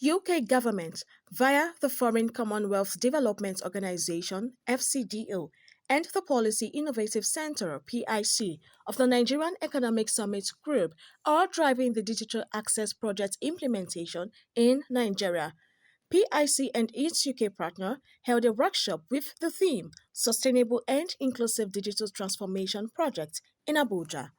UK government, via the Foreign Commonwealth Development Organization (FCDO) and the Policy Innovative Centre (PIC) of the Nigerian Economic Summit Group, are driving the digital access project implementation in Nigeria. PIC and its UK partner held a workshop with the theme Sustainable and Inclusive Digital Transformation Project in Abuja.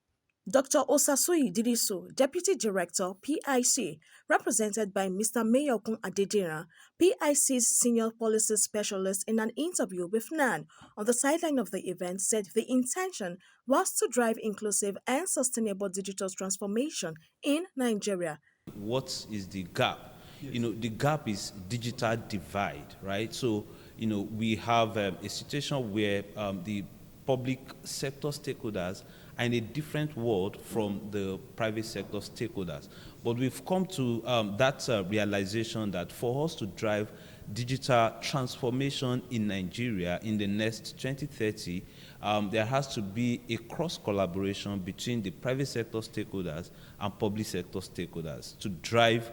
Dr. Osasui Didiso, Deputy Director, PIC, represented by Mr. Mayokun Adedira, PIC's Senior Policy Specialist, in an interview with NAN on the sideline of the event, said the intention was to drive inclusive and sustainable digital transformation in Nigeria. What is the gap? Yes. The gap is digital divide, right? So, we have a situation where the public sector stakeholders are in a different world from the private sector stakeholders. But we've come to that realization that for us to drive digital transformation in Nigeria in the next 2030, there has to be a cross-collaboration between the private sector stakeholders and public sector stakeholders to drive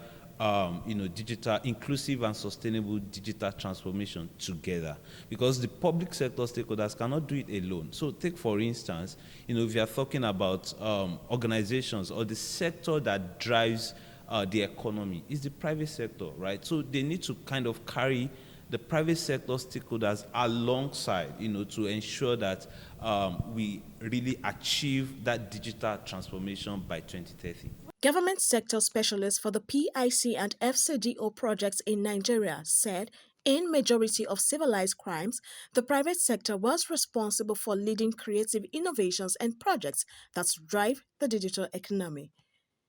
digital, inclusive and sustainable digital transformation together, because the public sector stakeholders cannot do it alone. So take, for instance, if you are talking about organizations or the sector that drives the economy is the private sector, right? So they need to kind of carry the private sector stakeholders alongside, to ensure that we really achieve that digital transformation by 2030. Government sector specialists for the PIC and FCDO projects in Nigeria said in majority of civilized crimes, the private sector was responsible for leading creative innovations and projects that drive the digital economy.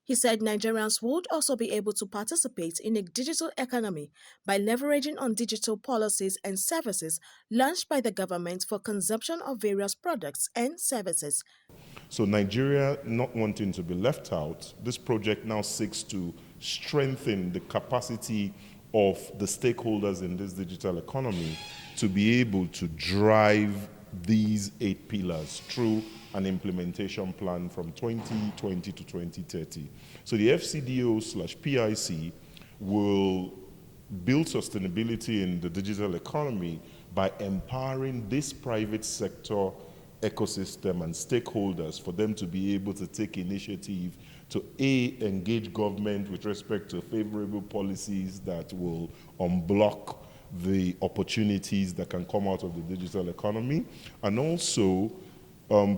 He said Nigerians would also be able to participate in a digital economy by leveraging on digital policies and services launched by the government for consumption of various products and services. So Nigeria not wanting to be left out, this project now seeks to strengthen the capacity of the stakeholders in this digital economy to be able to drive these 8 pillars through an implementation plan from 2020 to 2030. So the FCDO/PIC will build sustainability in the digital economy by empowering this private sector ecosystem and stakeholders for them to be able to take initiative to engage government with respect to favorable policies that will unblock the opportunities that can come out of the digital economy, and also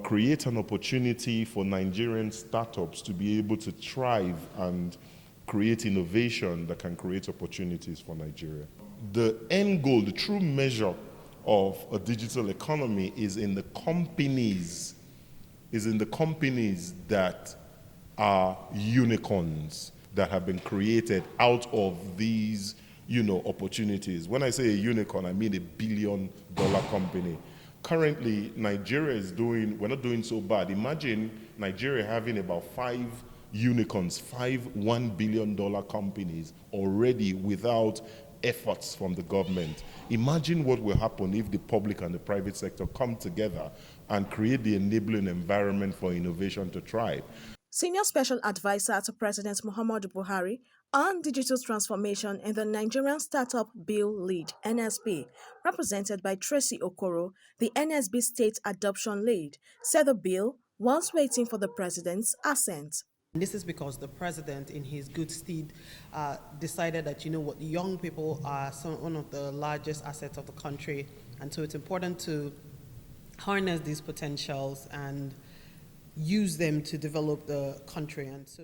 create an opportunity for Nigerian startups to be able to thrive and create innovation that can create opportunities for Nigeria. The end goal, the true measure of a digital economy is in the companies that are unicorns that have been created out of these opportunities. When I say a unicorn, I mean $1 billion company. Currently, Nigeria we're not doing so bad. Imagine Nigeria having about 5 unicorns, 5 $1 billion companies already without efforts from the government. Imagine what will happen if the public and the private sector come together and create the enabling environment for innovation to thrive. Senior Special Advisor to President Muhammadu Buhari on digital transformation in the Nigerian Startup Bill Lead (NSB), represented by Tracy Okoro, the NSB State Adoption Lead, said the bill was waiting for the president's assent. This is because the president, in his good stead, decided that, the young people are one of the largest assets of the country. And so it's important to harness these potentials and use them to develop the country. And so